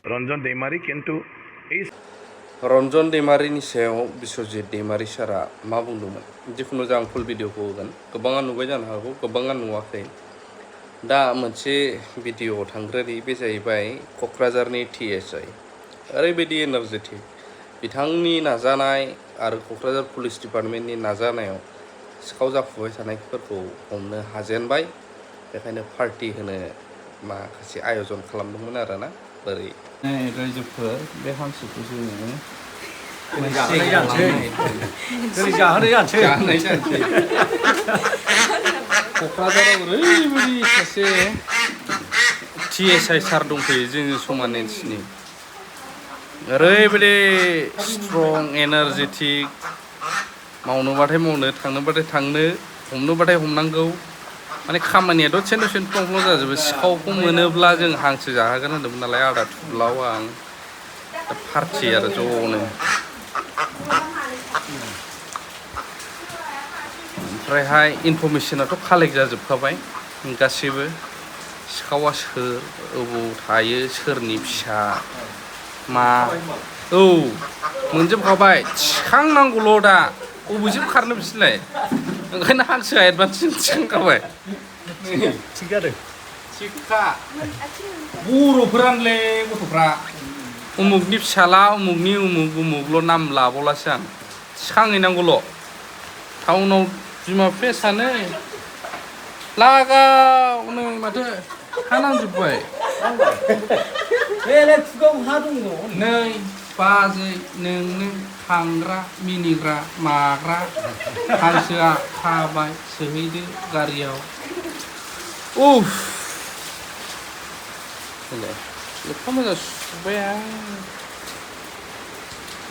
रंजन दैमारी किन्तु रंजन दैमारिनि सायाव बिस्वजित दैमारि सारा मा बुंदोंमोन जिखुनु आं फुल भिडिअखौ होगोन गोबाङा नुबाय जानो हागौ गोबाङा नुवाखै दा मोनसे भिडिअ थांग्रोनि बे जाहैबाय क'क्राझारनि TSI ओरैबायदि एनार्जेटिक बिथांनि नाजानाय आरो क'क्राझार पुलिस डिपार्टमेन्टनि नाजानायाव सिखाव जाफुबाय थानायफोरखौ हमनो हाजेनबाय बेखायनो पार्टि होनो माखासे आयजन खालामदोंमोन आरोना बोरै रायजोफोर बे हांसोखौ जोङो क'क्राझाराव ओरैबायदि सासे TSI सार दंफैयो जोंनि समानेन्सनि ओरैबायदि स्ट्रं एनार्जेटिक मावनोबाथाय मावनो थांनोबाथाय थांनो हमनोबाथाय हमनांगौ माने खामानिया दसेनो फ्लं जाजोबो सिखावखौ मोनोब्ला जों हांसो जाहोगोन होनदोंमोन नालाय आदा थुब्लाव आं पार्टि आरो ज'नो ओमफ्रायहाय इनफरमेसनाथ' कालेक्ट जाजोबखाबाय गासैबो सिखावा सोर अबाव थायो सोरनि फिसा मा औ मोनजोबखाबाय थिखांनांगौल' दा अबेजों खारनो बिसोरलाय ओंखायनो हांसोआ एडभान्स थिखांखाबाय थिग जादों थिगखा बर'फोरानोलै गथ'फ्रा उमुगनि फिसाला उमुगनि उमुगल' नाम लाबावलासो आं थिखांहैनांगौल' टाउनाव बिमा बिफाया सानो लागावनो माथो हा नांजोब्बाय नै बाजै नोंनो थांग्रा मिनिग्रा माग्रा हांसोआ खाबाय सोहैदो गारियाव उफ लेखा मोजां सुबाय आं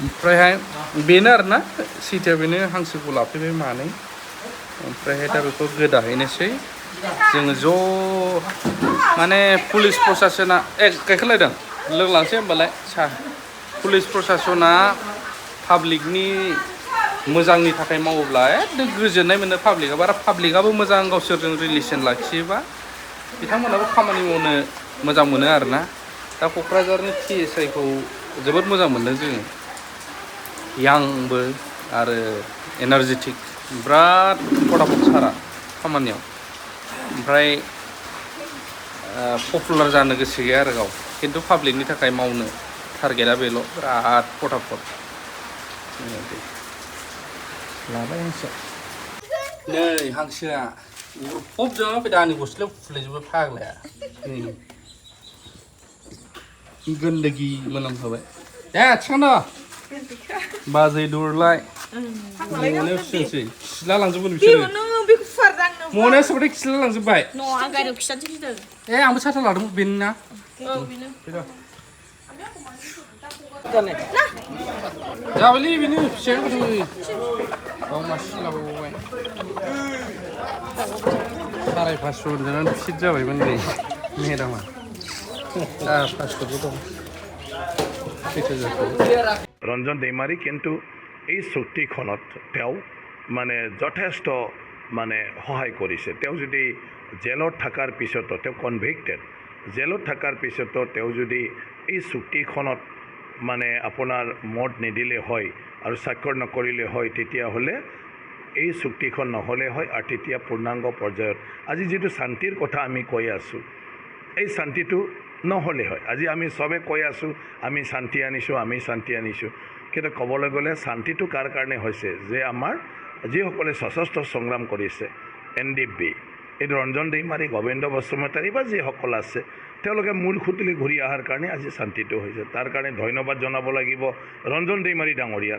ओमफ्रायहाय बेनो आरोना सैथोआ बेनो हांसोखौ लाफैबाय मानै ओमफ्रायहाय दा बेखौ गोदाहैनोसै जोङो ज' माने पुलिस प्रसासना गाइखेर लायदों लोंलांसै होमबालाय साहा पुलिस प्रसासना पाब्लिकनि मोजांनि थाखाय मावोब्ला एकदम गोजोननाय मोनो पाब्लिकआ बारा पाब्लिकआबो मोजां गावसोरजों रिलेसन लाखियोबा बिथांमोनाबो खामानि मावनो मोजां मोनो आरोना दा क'क्राझारनि TSI खौ जोबोद मोजां मोनदों जोङो यांबो आरो एनार्जेटिक बिराद फटाफट सारा खामानियाव ओमफ्राय पपुलार जानो गोसो गैया आरो गाव खिन्थु पाब्लिकनि थाखाय मावनो टारगेटआ बेल' बिराद फटाफट लाबाय हांसो नै हांसोआ उरफबजों फैदा आंनि गस्लायाव फुफ्लेजोबो फाग्लाया गन्दगि मोनामखाबाय दे थिखांना बाजै दुरलाय मनायाव फिसिनोसै खिला लांजोबगोन बिसोरो मनायाव सोबाथाय खिला लांजोब्बाय आंबो साथा लादोंमोन बेनो ना जाबायलै बेनो फिसायानो गोथाव मासे लाबावबाय 550 होनजानानै फिट जाबायमोन नै मेदामा 500 दं रंजन दैमारी किन्तु এই চুক্তিখনত তেওঁ মানে যথেষ্ট মানে সহায় কৰিছে তেওঁ যদি জেলত থকাৰ পিছতো তেওঁ কনভিক্টেড জেলত থকাৰ পিছতো তেওঁ যদি এই চুক্তিখনত মানে আপোনাৰ মত নিদিলে হয় আৰু স্বাক্ষৰ নকৰিলে হয় তেতিয়াহ'লে এই চুক্তিখন নহ'লে হয় আৰু তেতিয়া পূৰ্ণাংগ পৰ্যায়ত আজি যিটো শান্তিৰ কথা আমি কৈ আছোঁ এই শান্তিটো নহ'লে হয় আজি আমি সবে কৈ আছোঁ আমি শান্তি আনিছোঁ কিন্তু ক'বলৈ গ'লে শান্তিটো কাৰ কাৰণে হৈছে যে আমাৰ যিসকলে সশস্ত্ৰ সংগ্ৰাম কৰিছে NDB এই ৰঞ্জন दैमारी গোবিন্দ বসুমতাৰী বা যিসকল আছে তেওঁলোকে মূল খুঁটিলৈ ঘূৰি অহাৰ কাৰণে আজি শান্তিটো হৈছে তাৰ কাৰণে ধন্যবাদ জনাব লাগিব ৰঞ্জন दैमारी ডাঙৰীয়া